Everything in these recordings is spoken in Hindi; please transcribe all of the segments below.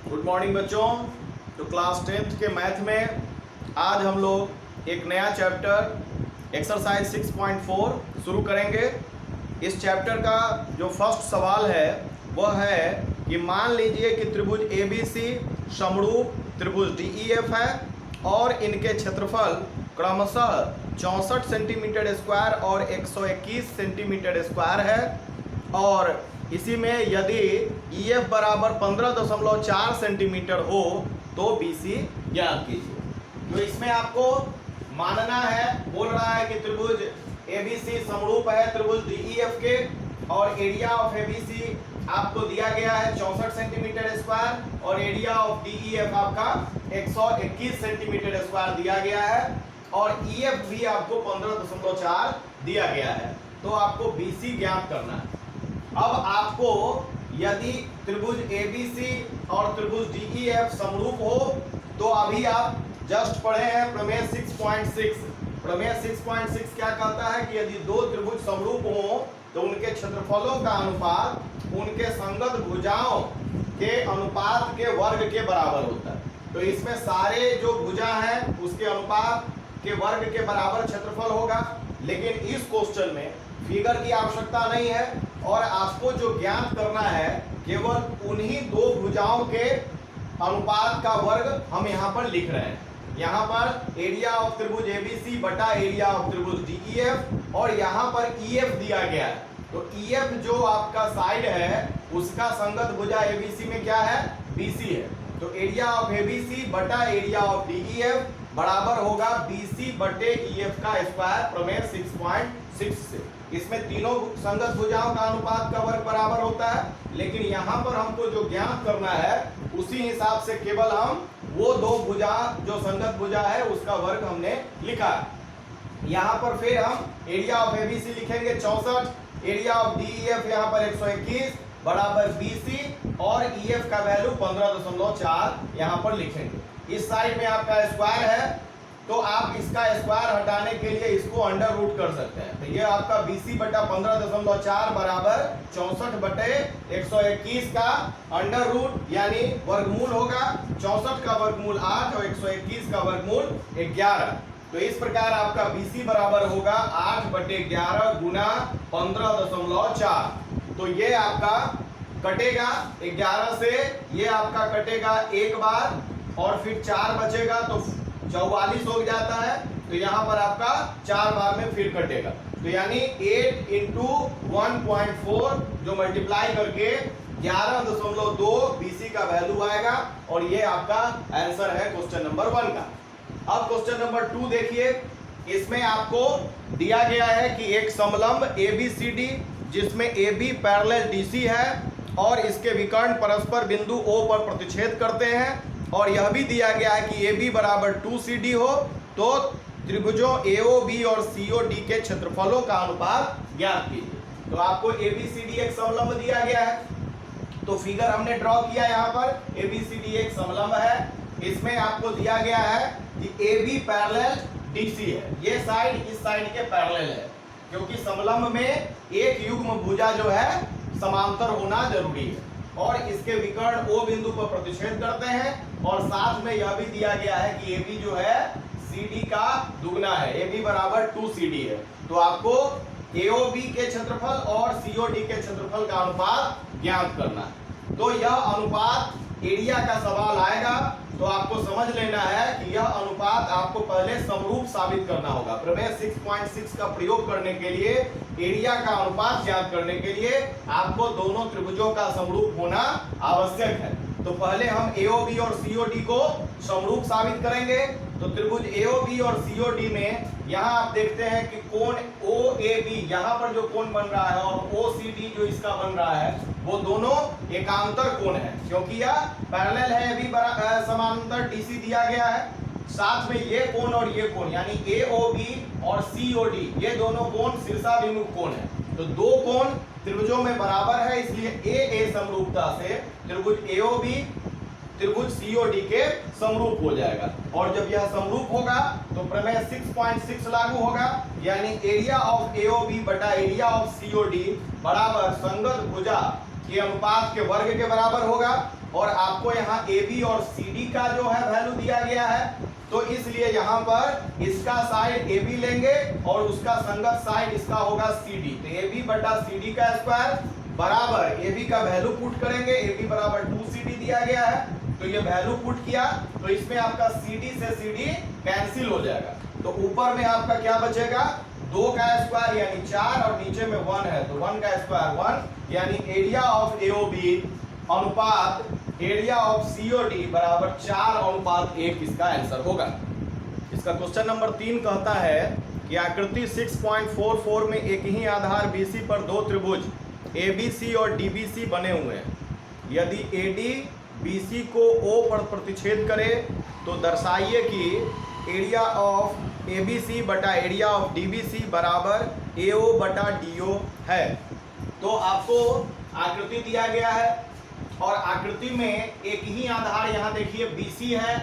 गुड मॉर्निंग बच्चों। तो क्लास 10th के मैथ में आज हम लोग एक नया चैप्टर एक्सरसाइज 6.4 शुरू करेंगे। इस चैप्टर का जो फर्स्ट सवाल है वह है कि मान लीजिए कि त्रिभुज ABC समरूप त्रिभुज DEF है और इनके क्षेत्रफल क्रमशः 64 सेंटीमीटर स्क्वायर और 121 सेंटीमीटर स्क्वायर है और इसी में यदि EF बराबर 15.4 सेंटीमीटर हो तो BC ज्ञात कीजिए। तो इसमें आपको मानना है, बोल रहा है कि त्रिभुज ABC समरूप है त्रिभुज DEF के और एरिया ऑफ ABC आपको दिया गया है 64 सेंटीमीटर स्क्वायर और एरिया ऑफ DEF आपका 121 सेंटीमीटर स्क्वायर दिया गया है और EF भी आपको 15.4 दिया गया है। तो आपको BC ज्ञात करना है। अब आपको यदि त्रिभुज ABC और त्रिभुज DEF समरूप हो तो अभी आप जस्ट पढ़े हैं प्रमेय 6.6। प्रमेय 6.6 क्या कहता है कि यदि दो त्रिभुज समरूप हो तो उनके क्षेत्रफलों का अनुपात उनके संगत भुजाओं के अनुपात के वर्ग के बराबर होता है। तो इसमें सारे जो भुजा हैं उसके अनुपात के वर्ग के बराबर क्षेत्रफल होगा, लेकिन इस क्वेश्चन में फिगर की आवश्यकता नहीं है और आपको जो ज्ञात करना है केवल उन्हीं दो भुजाओं के अनुपात का वर्ग हम यहाँ पर लिख रहे हैं। यहाँ पर एरिया ऑफ त्रिभुज ABC बटा एरिया ऑफ त्रिभुज DEF और यहाँ पर EF दिया गया है। तो EF जो आपका साइड है उसका संगत भुजा ABC में क्या है, BC है। तो एरिया ऑफ ABC बटा एरिया ऑफ DEF बराबर होगा BC बटे EF का स्क्वायर प्रमेय 6.6 से। इसमें तीनों संगत भुजाओं का अनुपात का वर्ग बराबर होता है, लेकिन यहाँ पर हमको जो ज्ञात करना है उसी हिसाब से केवल हम वो दो भुजा जो संगत भुजा है उसका वर्ग हमने लिखा है। यहाँ पर फिर हम एरिया ऑफ ABC लिखेंगे 64, एरिया ऑफ DEF यहाँ पर 121 बराबर BC और EF का वैल्यू 15.4 यहाँ पर लिखेंगे। इस साइड में आपका स्क्वायर है तो आप इसका स्क्वायर हटाने के लिए इसको अंडर रूट कर सकते हैं। तो ये आपका BC बटा 15.4 बराबर 64 बटे 121 का अंडर रूट यानी वर्गमूल होगा। 64 का वर्गमूल 8 और 121 का वर्गमूल 11। तो इस प्रकार आपका BC बराबर होगा 8 बटे 11 गुना 15.4। तो ये आपका कटेगा 11 से, ये आपका कटेगा एक बार और फिर 4 बचेगा तो 44 हो जाता है। तो यहाँ पर आपका 4 बार में फिर कटेगा। तो यानी 8 इंटू 1.4 जो मल्टीप्लाई करके 11.2 BC का वैल्यू आएगा और ये आपका आंसर है क्वेश्चन नंबर 1 का। अब क्वेश्चन नंबर 2 देखिए। इसमें आपको दिया गया है कि एक समलंब ABCD जिसमें AB पैरेलल DC है और इसके विकर्ण परस्पर बिंदु O पर प्रतिच्छेद करते हैं और यह भी दिया गया है कि AB बराबर 2CD हो तो त्रिभुजों AOB और COD के क्षेत्रफलों का अनुपात ज्ञात कीजिए। तो आपको ABCD एक समलंब दिया गया है तो फिगर हमने ड्रॉ किया। यहाँ पर ABCD एक समलंब है। इसमें आपको दिया गया है कि AB पैरेलल DC है। ये साइड इस साइड के पैरेलल है क्योंकि समलंब में एक युग्म भुजा जो है समांतर होना जरूरी है और इसके विकर्ण O बिंदु पर प्रतिच्छेद करते हैं और साथ में यह भी दिया गया है कि AB जो है CD का दुगना है। AB बराबर 2CD है। तो आपको AOB के क्षेत्रफल और COD के क्षेत्रफल का अनुपात ज्ञात करना है। तो यह अनुपात एरिया का सवाल आएगा तो आपको समझ लेना है कि यह अनुपात आपको पहले समरूप साबित करना होगा। प्रमेय 6.6 का प्रयोग करने के लिए एरिया का अनुपात ज्ञात करने के लिए आपको दोनों त्रिभुजों का समरूप होना आवश्यक है। तो पहले हम AOB और COD को समरूप साबित करेंगे। तो त्रिभुज AOB और COD में यहाँ आप देखते हैं कि कोण OAB यहाँ पर जो कोण बन रहा है और OCD जो इसका बन रहा है वो दोनों एकांतर कोण है क्योंकि यह पैरेलल है। AB समांतर DC दिया गया है। साथ में ये कोण और ये कोण यानी AOB और COD ये दोनों कोण शीर्षाभिमुख कोण है। तो दो कोण त्रिभुजों में बराबर है इसलिए AA समरूपता से त्रिभुज AOB त्रिभुज COD के समरूप हो जाएगा और जब यह समरूप होगा तो प्रमेय 6.6 लागू होगा यानी एरिया ऑफ AOB बटा एरिया ऑफ COD बराबर संगत भुजा के अनुपात के वर्ग के बराबर होगा। और आपको यहाँ AB और CD का जो है वैल्यू दिया गया है, तो इसलिए यहाँ पर इसका साइड AB लेंगे और उसका संगत साइड इसका होगा CD। तो AB बटा CD का स्क्वायर बराबर AB का वैल्यू पुट करेंगे, AB बराबर 2CD दिया गया है, तो ये वैल्यू पुट किया तो इसमें आपका CD से CD कैंसिल हो जाएगा। तो ऊपर में आपका क्या बचेगा, 2 का स्क्वायर यानी 4 और नीचे में 1 है, तो 1 का स्क्वायर 1 यानी एरिया ऑफ AOB अनुपात एरिया ऑफ COD बराबर 4:1 इसका आंसर होगा। इसका क्वेश्चन नंबर 3 कहता है कि आकृति 6.44 में एक ही आधार BC पर दो त्रिभुज ABC और DBC बने हुए हैं। यदि AD BC को O पर प्रतिच्छेद करे तो दर्शाइए कि एरिया ऑफ ABC बटा एरिया ऑफ DBC बराबर AO बटा DO है। तो आपको आकृति दिया गया है और आकृति में एक ही आधार यहाँ देखिए BC है,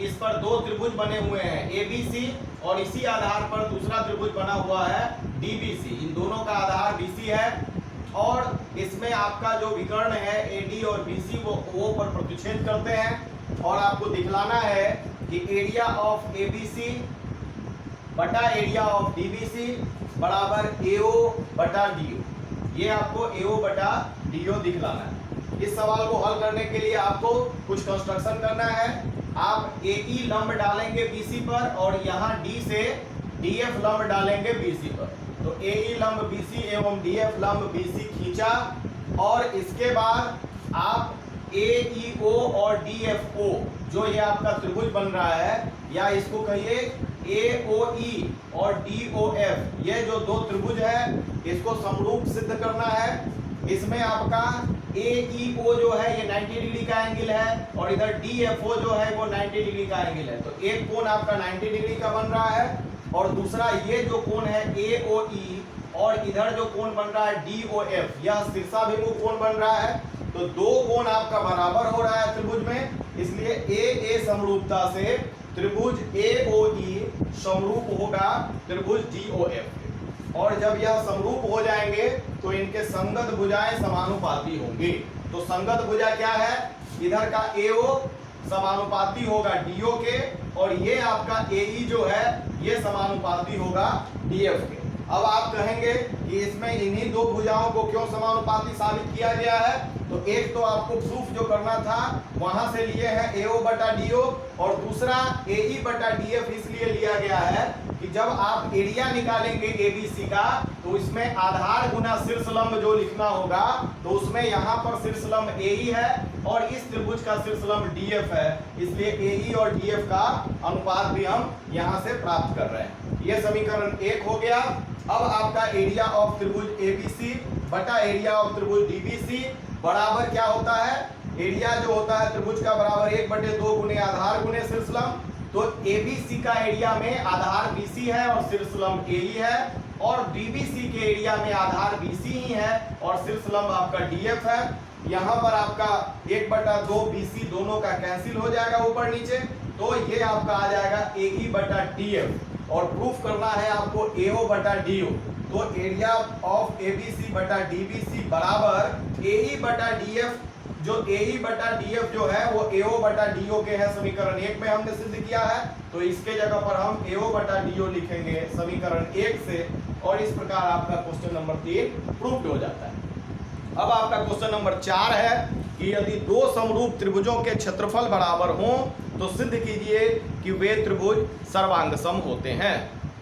इस पर दो त्रिभुज बने हुए हैं ABC और इसी आधार पर दूसरा त्रिभुज बना हुआ है DBC। इन दोनों का आधार BC है और इसमें आपका जो विकर्ण है AD और BC वो O पर प्रतिच्छेद करते हैं और आपको दिखलाना है कि एरिया ऑफ ABC बटा एरिया ऑफ DBC बराबर AO बटा DO। ये आपको AO बटा DO दिखलाना है। इस सवाल को हल करने के लिए आपको कुछ कंस्ट्रक्शन करना है। आप AE लंब डालेंगे BC पर और यहाँ D से DF लंब डालेंगे BC पर। तो AE लंब BC एवं DF लंब BC खींचा और इसके बाद आप AEO और DFO जो ये आपका त्रिभुज बन रहा है, या इसको कहिए AOE और DOF, ये जो दो त्रिभुज है इसको समरूप सिद्ध करना है। इसमें आपका AEO जो है ये 90 डिग्री का एंगल है और इधर DFO जो है वो 90 डिग्री का एंगल है। तो एक कोण आपका 90 डिग्री का बन रहा है और दूसरा ये जो कोण है AOE और इधर जो कोण बन रहा है DOF, यह शीर्षाभिमुख कोण बन रहा है। तो दो कोण आपका बराबर हो रहा है त्रिभुज में, इसलिए AA समरूपता से त्रिभुज AOE समरूप होगा त्रिभुज DOF। और जब यह समरूप हो जाएंगे तो इनके संगत भुजाएं समानुपाती होंगी। तो संगत भुजा क्या है, इधर का AO समानुपाती होगा DO के और ये आपका AE जो है ये समानुपाती होगा DF के। अब आप कहेंगे कि इसमें इन्हीं दो भुजाओं को क्यों समानुपाती साबित किया गया है, तो एक तो आपको प्रूफ जो करना था वहां से लिए हैं AO बटा DO और दूसरा AE बटा DF इसलिए लिया गया है कि जब आप एरिया निकालेंगे ABC का तो इसमें आधार गुना शीर्षलंब जो लिखना होगा, तो उसमें यहाँ पर शीर्षलंब AE है और इस त्रिभुज का शीर्षलंब DF है, इसलिए AE और DF का अनुपात भी हम यहाँ से प्राप्त कर रहे हैं। यह समीकरण 1 हो गया। अब आपका एरिया ऑफ त्रिभुज ABC बटा एरिया ऑफ त्रिभुज DBC बराबर क्या होता है, एरिया जो होता है त्रिभुज का बराबर 1/2 गुने आधार गुने शीर्षलंब। तो ABC का एरिया में आधार BC है और शीर्षलंब AE है और DBC के एरिया में आधार BC ही है और शीर्षलंब आपका DF है। यहाँ पर आपका 1/2 BC दोनों का कैंसिल हो जाएगा ऊपर नीचे, तो ये आपका आ जाएगा AE बटा DF और प्रूफ करना है आपको AO बटा DO। तो एरिया ऑफ ABC बटा DBC बराबर AE बटा DF, जो AE बटा DF जो है वो AO बटा DO के है, समीकरण 1 में हमने सिद्ध किया है। तो इसके जगह पर हम AO बटा DO लिखेंगे समीकरण 1 से और इस प्रकार आपका क्वेश्चन नंबर 3 प्रूव्ड हो जाता है। अब आपका क्वेश्चन नंबर 4 है कि यदि दो समरूप त्रिभुजों के क्षेत्रफल बराबर हों तो सिद्ध कीजिए कि वे त्रिभुज सर्वांगसम होते हैं।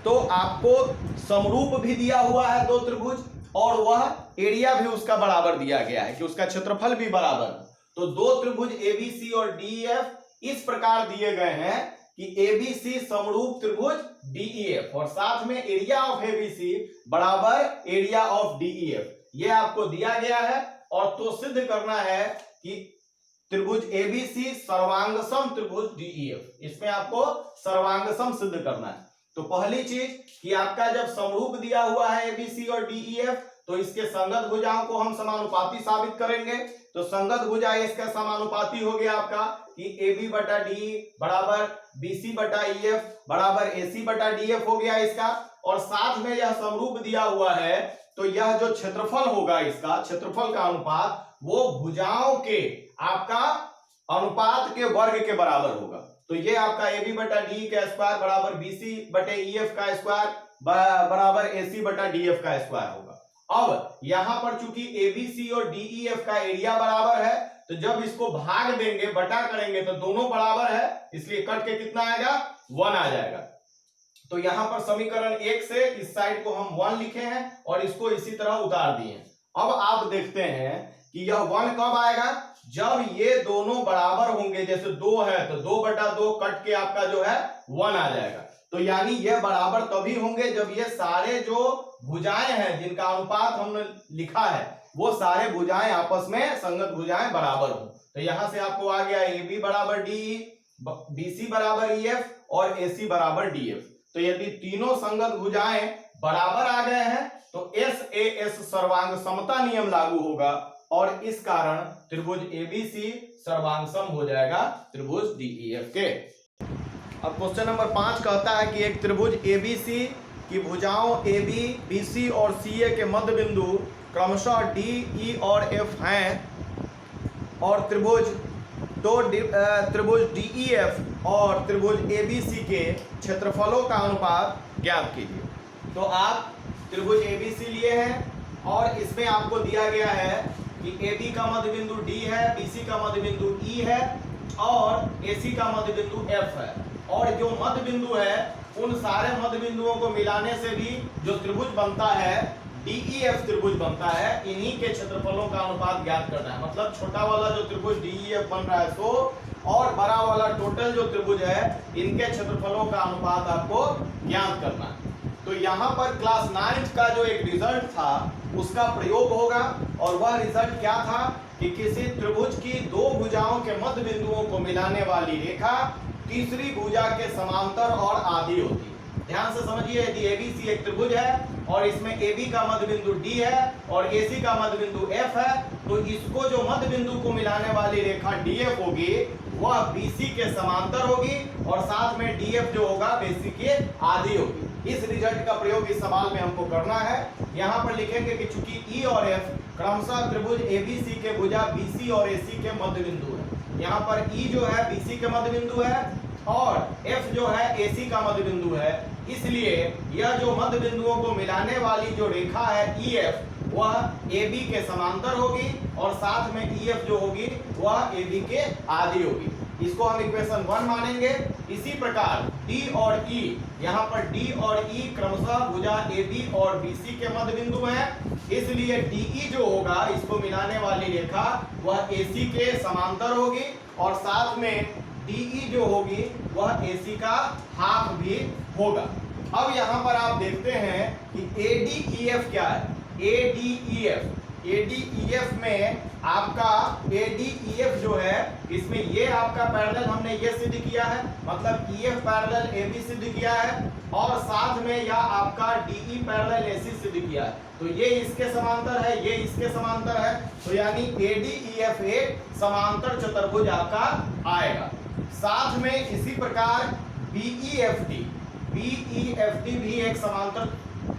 तो आपको समरूप भी दिया हुआ है दो त्रिभुज और वह एरिया भी उसका बराबर दिया गया है कि उसका क्षेत्रफल भी बराबर। तो दो त्रिभुज ABC और DEF इस प्रकार दिए गए हैं कि ABC समरूप त्रिभुज DEF और साथ में एरिया ऑफ ABC बराबर एरिया ऑफ DEF, ये आपको दिया गया है। और तो सिद्ध करना है कि त्रिभुज ABC सर्वांगसम त्रिभुज DEF, इसमें आपको सर्वांगसम सिद्ध करना है। तो पहली चीज कि आपका जब समरूप दिया हुआ है ABC और DEF तो इसके संगत भुजाओं को हम समानुपाती साबित करेंगे। तो संगत भुजा इसका समानुपाती हो गया आपका कि AB बटा DE बराबर BC बटा EF बराबर AC बटा DF हो गया इसका। और साथ में यह समरूप दिया हुआ है तो यह जो क्षेत्रफल होगा इसका क्षेत्रफल का अनुपात वो भुजाओं के आपका अनुपात के वर्ग के बराबर होगा। तो ये आपका ए बी बटा डी का स्क्वायर बराबर बी सी बटे ई एफ का स्क्वायर बराबर ए सी बटा डी एफ का स्क्वायर होगा। अब यहां पर चूंकि ए बी सी और डी ई एफ का एरिया बराबर है, तो जब इसको भाग देंगे, बटा करेंगे, तो दोनों बराबर है, इसलिए कट के कितना आएगा, 1 आ जाएगा। तो यहां पर समीकरण 1 से इस साइड को हम 1 लिखे हैं और इसको इसी तरह उतार दिए। अब आप देखते हैं कि यह 1 कब आएगा, जब ये दोनों बराबर होंगे। जैसे 2 है तो 2 बटा 2 कट के आपका जो है 1 आ जाएगा। तो यानी ये बराबर तभी होंगे जब ये सारे जो भुजाएं हैं जिनका अनुपात हमने लिखा है वो सारे भुजाएं आपस में संगत भुजाएं बराबर हो। तो यहां से आपको आ गया ए बी बराबर डी, बी सी बराबर ई एफ और ए सी बराबर डी एफ। तो यदि तीनों संगत भुजाएं बराबर आ गए हैं तो एस ए एस सर्वांग समता नियम लागू होगा और इस कारण त्रिभुज एबीसी सर्वांगसम हो जाएगा त्रिभुज डीईएफ के। अब क्वेश्चन नंबर 5 कहता है कि एक त्रिभुज एबीसी की भुजाओं ए बी, बी सी और सी ए के मध्य बिंदु क्रमशः डी, ई और एफ हैं और त्रिभुज डीईएफ और त्रिभुज एबीसी के क्षेत्रफलों का अनुपात ज्ञात कीजिए। तो आप त्रिभुज एबीसी लिए हैं और इसमें आपको दिया गया है कि ए बी का मध्य बिंदु डी है, बी सी का मध्य बिंदु ई है और ए सी का मध्य बिंदु एफ है। और जो मध्य बिंदु है उन सारे मध्य बिंदुओं को मिलाने से भी जो त्रिभुज बनता है डीईएफ त्रिभुज बनता है। इन्हीं के क्षेत्रफलों का अनुपात ज्ञात करना है। मतलब छोटा वाला जो त्रिभुज डीईएफ बन रहा है सो और बड़ा वाला टोटल जो त्रिभुज है इनके क्षेत्रफलों का अनुपात आपको ज्ञात करना है। तो यहाँ पर क्लास 9 का जो एक रिजल्ट था उसका प्रयोग होगा और वह रिजल्ट क्या था कि किसी त्रिभुज की दो भुजाओं के मध्य बिंदुओं को मिलाने वाली रेखा तीसरी भुजा के समांतर और आधी होती है। ध्यान से समझिए, यदि एबीसी एक त्रिभुज है और इसमें AB का मध्य बिंदु D है और AC का मध्य बिंदु F है, तो इसको जो मध्य बिंदु को मिलाने वाली रेखा DF होगी वह BC के समांतर होगी और साथ में DF जो होगा BC के आधी होगी। इस रिजल्ट का प्रयोग इस सवाल में हमको करना है। यहाँ पर लिखेंगे कि चूंकि E और F क्रमशः त्रिभुज ABC के भुजा BC और AC के मध्य बिंदु है। यहाँ पर E जो है BC के मध्य बिंदु है और F जो है AC का मध्य बिंदु है, इसलिए यह जो मध्य बिंदुओं को मिलाने वाली जो रेखा है EF वह AB के समांतर होगी और साथ में EF जो होगी वह AB के आधी होगी। इसको हम इक्वेशन 1 मानेंगे। इसी प्रकार D और E, यहाँ पर D और E क्रमशः भुजा AB और BC के मध्य बिंदु हैं, इसलिए DE जो होगा इसको मिलाने वाली रेखा वह AC के समांतर होगी और साथ में DE जो होगी वह AC का हाफ भी होगा। अब यहाँ पर आप देखते हैं कि ADEF क्या है। ADEF में आपका ADEF जो है इसमें ये आपका पैरेलल हमने ये सिद्ध किया है, मतलब EF पैरेलल AB सिद्ध किया है और साथ में यह आपका DE पैरेलल AC सिद्ध किया है। तो ये इसके समांतर है, ये इसके समांतर है, तो यानी ADEF एक समांतर चतुर्भुज आपका आएगा। साथ में इसी प्रकार BEFD भी एक समांतर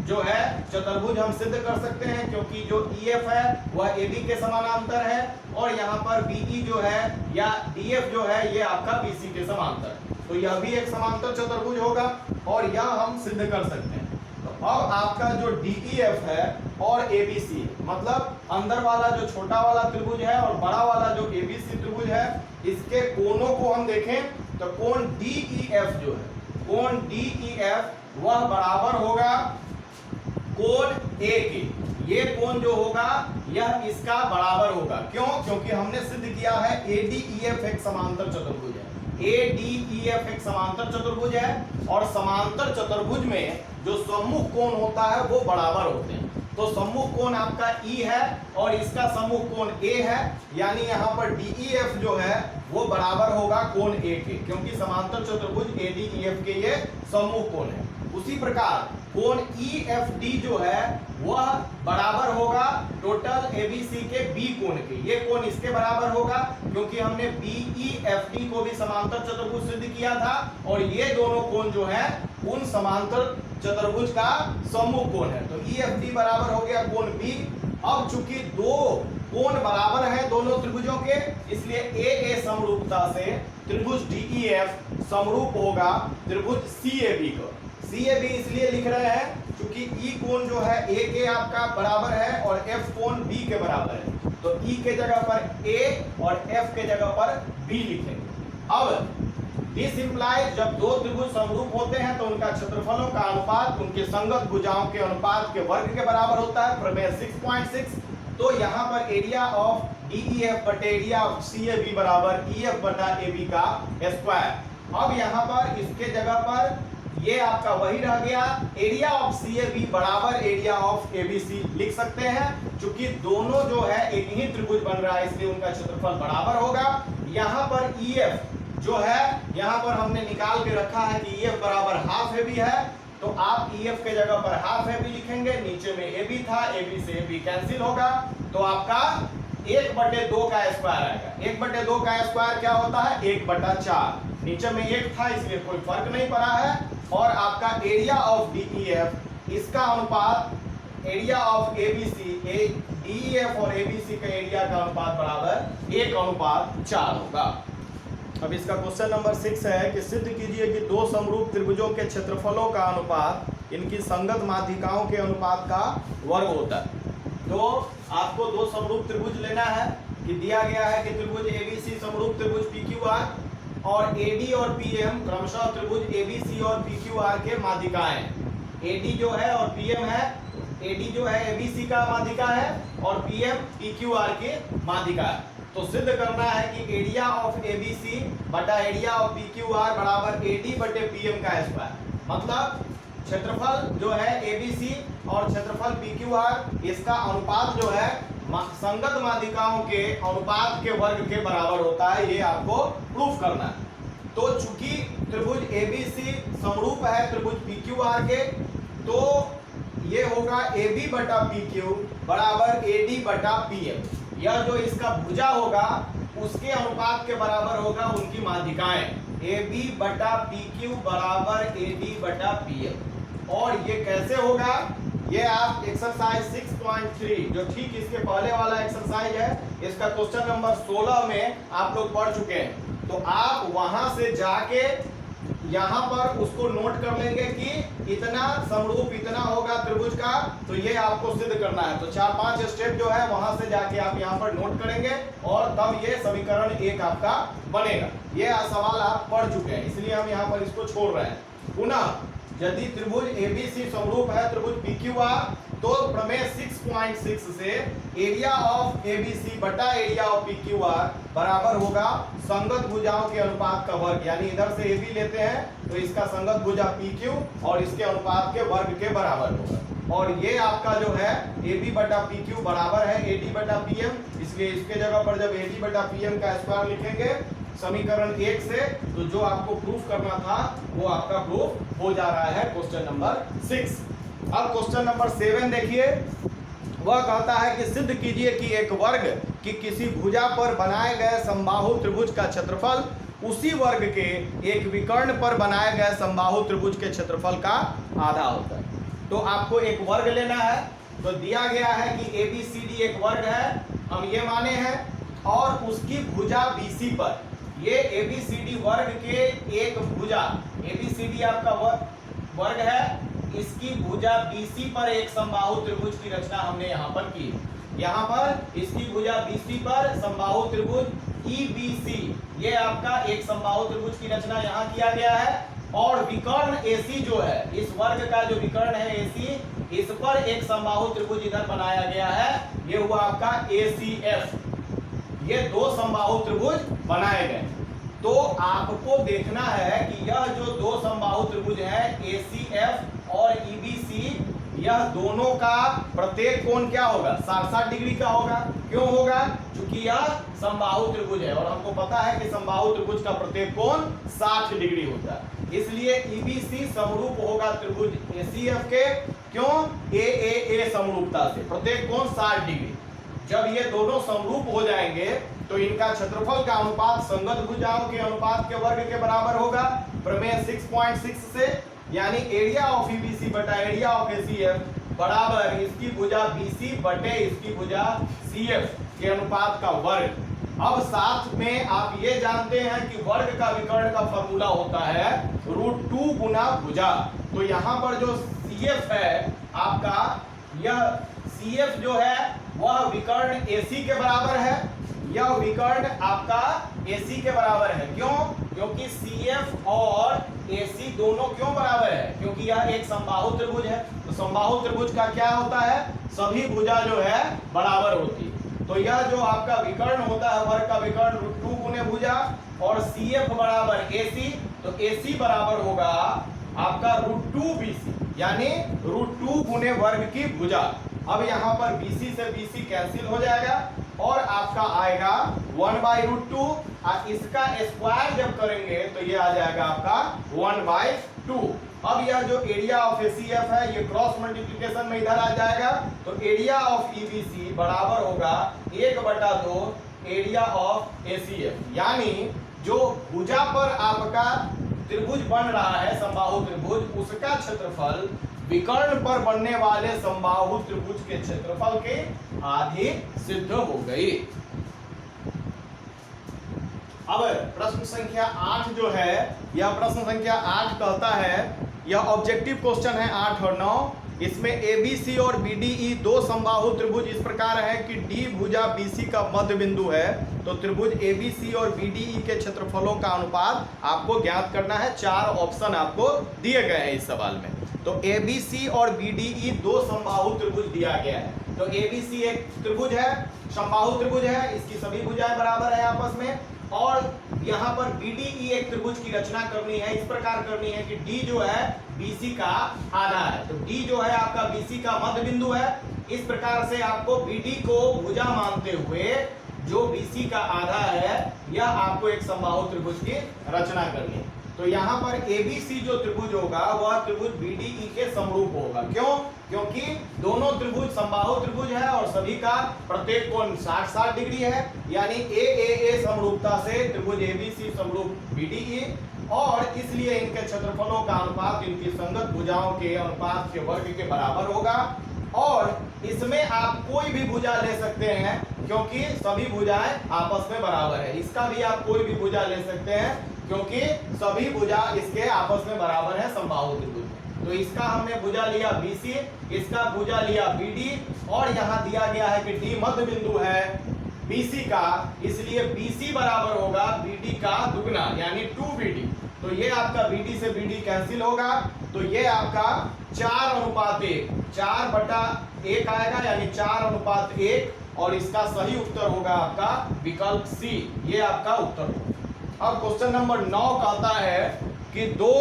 जो है चतुर्भुज हम सिद्ध कर सकते हैं, क्योंकि जो EF है वह AB के समानांतर है और यहाँ पर BE जो है या DF जो है ये आपका BC के समांतर है। तो यह भी एक समांतर चतुर्भुज होगा और यह हम सिद्ध कर सकते हैं। तो अब आपका जो DEF है और ABC, मतलब अंदर वाला जो छोटा वाला त्रिभुज है और बड़ा वाला जो ABC त्रिभुज है, इसके कोणों को हम देखें तो कोण DEF जो है, कोण DEF वह बराबर होगा कोण A के। ये कोण जो होगा यह इसका बराबर होगा। क्यों? क्योंकि हमने सिद्ध किया है ADEF एक समांतर चतुर्भुज है। ADEF एक समांतर चतुर्भुज है और समांतर चतुर्भुज में जो सम्मुख कोण होता है वो बराबर होते हैं। तो सम्मुख कोण आपका E है और इसका सम्मुख कोण A है, यानी यहाँ पर DEF जो है वो बराबर होगा कोण A के, क्योंकि समांतर चतुर्भुज ADEF के ये सम्मुख कोण है। उसी प्रकार कोण EFD जो है वह बराबर होगा टोटल ABC के B कोण के। ये कोण इसके बराबर होगा क्योंकि हमने BEFD को भी समांतर चतुर्भुज सिद्ध किया था और ये दोनों कोण जो है उन समांतर चतुर्भुज का सम्मुख कोण है। तो EFD बराबर हो गया कोण B। अब चूंकि दो कोण बराबर है दोनों त्रिभुजों के, इसलिए ए समरूपता से त्रिभुज DEF समरूप होगा त्रिभुज CAB को। CAB इसलिए लिख रहे हैं क्योंकि E कोण जो है A के आपका बराबर है और F कोण B के बराबर है, तो E के जगह पर A और F के जगह पर B लिखेंगे। अब दिस इंप्लाइज जब दो त्रिभुज समरूप होते हैं तो उनका क्षेत्रफलों का अनुपात उनके संगत भुजाओं के अनुपात के वर्ग के बराबर होता है, प्रमेय 6.6। तो यहाँ पर एरिया ऑफ DEF बटे एरिया ऑफ CAB बराबर EF बटा AB का स्क्वायर। अब यहाँ पर इसके जगह पर ये आपका वही रह गया, एरिया ऑफ CAB बराबर एरिया ऑफ ABC लिख सकते हैं। चूंकि दोनों जो है एक ही त्रिभुज बन रहा है इसलिए उनका क्षेत्रफल बराबर होगा। यहाँ पर EF जो है यहाँ पर हमने निकाल के रखा है कि EF बराबर हाफ AB है, तो आप EF के जगह पर हाफ AB लिखेंगे, नीचे में AB था, AB से AB कैंसिल होगा, तो आपका 1/2 का स्क्वायर आएगा। 1/2 का स्क्वायर क्या होता है? 1/4। नीचे में 1 था इसलिए कोई फर्क नहीं पड़ा है। और आपका एरिया ऑफ DEF इसका अनुपात एरिया ऑफ ABC, DEF और ABC का एरिया का अनुपात बराबर 1/4 होगा। अब इसका क्वेश्चन नंबर 6 है कि सिद्ध कीजिए कि दो समरूप त्रिभुजों के क्षेत्रफलों का अनुपात इनकी संगत माध्यिकाओं के अनुपात का वर्ग होता है। तो आपको दो समरूप त्रिभुज लेना है कि दिया गया है कि त्रिभुज ABC समरूप त्रिभुज PQR और AD और PM क्रमशः त्रिभुज ABC और PQR के माध्यिकाएं। AD जो है और PM है, AD जो है ABC का माध्यिका है और PM PQR के माध्यिका है। तो सिद्ध करना है कि एरिया ऑफ ABC बटा एरिया ऑफ PQR बराबर AD बटे PM का स्क्वायर। मतलब क्षेत्रफल जो है ABC और क्षेत्रफल PQR इसका अनुपात जो है संगत माध्यिकाओं के अनुपात के वर्ग के बराबर होता है, ये आपको प्रूफ करना है। तो चूंकि त्रिभुज ABC समरूप है त्रिभुज PQR के, तो ये होगा AB बटा PQ बराबर AD बटा PM। यह जो इसका भुजा होगा उसके अनुपात के बराबर होगा उनकी माध्यिकाएं, AB बटा PQ बराबर AD बटा PM। और ये कैसे होगा, ये आप एक्सरसाइज 6.3 जो ठीक इसके पहले वाला एक्सरसाइज है, इसका क्वेश्चन नंबर 16 में आप लोग पढ़ चुके हैं। तो आप वहां से जाके यहाँ पर उसको नोट कर लेंगे कि इतना समरूप इतना होगा त्रिभुज का, तो ये आपको सिद्ध करना है। तो 4-5 स्टेप जो है वहां से जाके आप यहाँ पर नोट करेंगे और तब ये समीकरण 1 आपका बनेगा। ये सवाल आप पढ़ चुके हैं इसलिए हम यहाँ पर इसको छोड़ रहे हैं। पुनः यदि त्रिभुज ABC समरूप है त्रिभुज PQR, तो प्रमेय 6.6 से एरिया ऑफ ABC बटा एरिया ऑफ PQR बराबर होगा संगत भुजाओं के अनुपात का वर्ग। यानी इधर से AB लेते हैं तो इसका संगत भुजा PQ और इसके अनुपात के वर्ग के बराबर होगा। और ये आपका जो है AB बटा PQ बराबर है AD बटा PM, इसलिए इसके जगह पर जब AD बटा PM का स्क्वायर लिखेंगे समीकरण 1 से, तो जो आपको प्रूफ करना था वो आपका प्रूफ हो जा रहा है क्वेश्चन नंबर 6। अब क्वेश्चन नंबर 7 देखिए, वह कहता है कि सिद्ध कीजिए कि एक वर्ग की किसी भुजा पर बनाए गए समबाहु त्रिभुज का क्षेत्रफल उसी वर्ग के एक विकर्ण पर बनाए गए समबाहु त्रिभुज के क्षेत्रफल का आधा होता है। तो आपको एक वर्ग लेना है, तो दिया गया है कि ABCD एक वर्ग है, हम ये माने हैं, और उसकी भुजा BC पर, ये ABCD वर्ग के एक भुजा, ABCD आपका वर्ग है, इसकी भुजा BC पर एक समबाहु त्रिभुज की रचना हमने यहाँ पर की। यहाँ पर इसकी भुजा BC पर समबाहु त्रिभुज EBC, ये आपका एक समबाहु त्रिभुज की रचना यहाँ किया गया है। और विकर्ण AC जो है, इस वर्ग का जो विकर्ण है AC, इस पर एक समबाहु त्रिभुज इधर बनाया गया है, ये हुआ आपका ACF। ये दो समबाहु त्रिभुज बनाए गए। तो आपको देखना है कि यह जो दो समबाहु त्रिभुज है ACF और EBC, यह दोनों का प्रत्येक कोण क्या होगा? 60 डिग्री का होगा। क्यों होगा? क्योंकि यह समबाहु त्रिभुज है और हमको पता है कि समबाहु त्रिभुज का प्रत्येक कोण 60 डिग्री होता है। इसलिए EBC समरूप होगा त्रिभुज ACF के। क्यों? AAA समरूपता से प्रत्येक कोण 60 डिग्री। जब ये दोनों समरूप हो जाएंगे तो इनका क्षेत्रफल का अनुपात संगत भुजाओं के अनुपात के वर्ग के बराबर होगा प्रमेय 6.6 से। यानी एरिया ऑफ EBC बटा एरिया ऑफ ACF बराबर इसकी भुजा BC बटे इसकी भुजा CF। के अनुपात का वर्ग। अब साथ में आप ये जानते हैं कि वर्ग का विकर्ण का फॉर्मूला होता है √2 गुना भुजा। तो यहाँ पर जो CF है आपका, यह CF जो है वह विकर्ण AC के बराबर है। यह विकर्ण आपका AC के बराबर है। क्यों? क्योंकि CF और AC दोनों क्यों बराबर है? क्योंकि यह एक समबाहु त्रिभुज है। तो समबाहु त्रिभुज का क्या होता है? सभी भुजा जो है बराबर होती है। तो यह जो आपका विकर्ण होता है, वर्ग का विकर्ण √2 गुने भुजा, और CF बराबर AC, तो AC बराबर होगा आपका √2 BC, यानी √2 गुने वर्ग की भुजा। अब यहाँ पर BC से BC कैंसिल हो जाएगा और आपका आएगा 1/√2, और इसका स्क्वायर जब करेंगे तो ये आ जाएगा आपका 1/2। अब यह जो एरिया ऑफ ACF है ये क्रॉस मल्टीप्लिकेशन में इधर आ जाएगा, तो एरिया ऑफ EBC बराबर होगा 1/2 एरिया ऑफ ACF, यानी जो भुजा पर आपका त्रिभुज बन रहा है समबाहु त्रिभुज, उसका क्षेत्रफल विकर्ण पर बनने वाले समबाहु त्रिभुज के क्षेत्रफल के आधी सिद्ध हो गई। अब प्रश्न संख्या 8 जो है, यह प्रश्न संख्या 8 कहता है, यह ऑब्जेक्टिव क्वेश्चन है 8 और 9। इसमें ABC और BDE दो समबाहु त्रिभुज इस प्रकार है कि D भुजा BC का मध्य बिंदु है। तो त्रिभुज ABC और BDE के क्षेत्रफलों का अनुपात आपको ज्ञात करना है। 4 ऑप्शन आपको दिए गए हैं इस सवाल में। तो ABC और BDE दो समबाहु त्रिभुज दिया गया है। तो ABC एक त्रिभुज है, समबाहु त्रिभुज है, इसकी सभी भुजाएं बराबर है आपस में। और यहाँ पर BDE एक त्रिभुज की रचना करनी है, इस प्रकार करनी है कि D जो है BC का आधा है। तो D जो है आपका BC का मध्य बिंदु है। इस प्रकार से आपको BD को भुजा मानते हुए जो BC का आधा है, यह आपको एक समबाहु त्रिभुज की रचना करनी है। तो यहाँ पर ABC जो त्रिभुज होगा वह त्रिभुज BDE के समरूप होगा। क्यों? क्योंकि दोनों त्रिभुज समबाहु त्रिभुज है और सभी का प्रत्येक कोण 60-60 डिग्री है, यानी AAA समरूपता से त्रिभुज ABC समरूप BDE, और इसलिए इनके क्षेत्रफलों का अनुपात इनकी संगत भुजाओं के अनुपात के वर्ग के बराबर होगा। और इसमें आप कोई भी भुजा ले सकते हैं क्योंकि सभी भुजाएं आपस में बराबर है। इसका भी आप कोई भी भुजा ले सकते हैं क्योंकि सभी भुजा इसके आपस में बराबर है समबाहु त्रिभुज में। तो इसका हमने भुजा लिया BC, इसका भुजा लिया BD, और यहाँ दिया गया है कि D मध्य बिंदु है BC का, इसलिए BC बराबर होगा BD का दुगना, यानी 2BD। तो ये आपका BD से BD कैंसिल होगा, तो ये आपका 4:1, 4/1 आएगा, यानी 4:1, और इसका सही उत्तर होगा आपका विकल्प C। ये आपका उत्तर होगा। अब क्वेश्चन नंबर 9 कहता है कि दो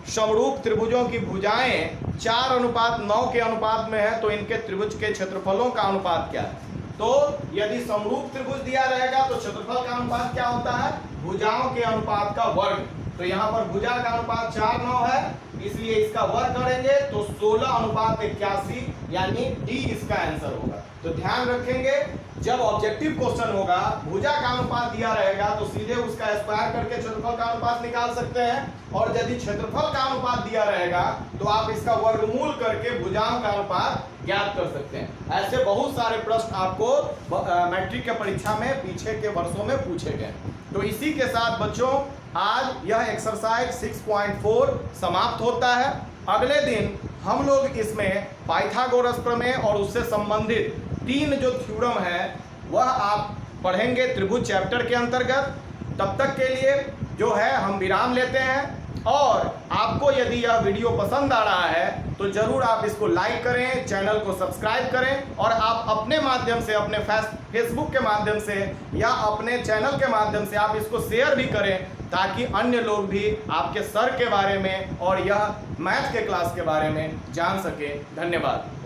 समरूप त्रिभुजों की भुजाएं 4:9 के अनुपात में है, तो इनके त्रिभुज के क्षेत्रफलों का अनुपात क्या है? तो यदि समरूप त्रिभुज दिया रहेगा तो क्षेत्रफल का अनुपात क्या होता है? भुजाओं के अनुपात का वर्ग। तो यहाँ पर भुजा का अनुपात 4:9 है, इसलिए इसका वर्ग करेंगे तो 16:81, यानी D इसका आंसर होगा। तो ध्यान रखेंगे, जब ऑब्जेक्टिव क्वेश्चन होगा, भुजा का अनुपात दिया रहेगा तो सीधे उसका स्क्वायर करके क्षेत्रफल का अनुपात निकाल सकते हैं, और यदि क्षेत्रफल का अनुपात दिया रहेगा तो आप इसका वर्गमूल करके भुजाओं का अनुपात ज्ञात कर सकते हैं। ऐसे बहुत सारे प्रश्न आपको मैट्रिक के परीक्षा में पीछे के वर्षों में पूछे गए। तो इसी के साथ बच्चों आज यह एक्सरसाइज 6.4 समाप्त होता है। अगले दिन हम लोग इसमें पाइथागोरस प्रमेय और उससे संबंधित 3 जो थ्योरम है वह आप पढ़ेंगे त्रिभुज चैप्टर के अंतर्गत। तब तक के लिए जो है हम विराम लेते हैं, और आपको यदि यह वीडियो पसंद आ रहा है तो जरूर आप इसको लाइक करें, चैनल को सब्सक्राइब करें, और आप अपने माध्यम से, अपने फेसबुक के माध्यम से या अपने चैनल के माध्यम से आप इसको शेयर भी करें, ताकि अन्य लोग भी आपके सर के बारे में और यह मैथ के क्लास के बारे में जान सकें। धन्यवाद।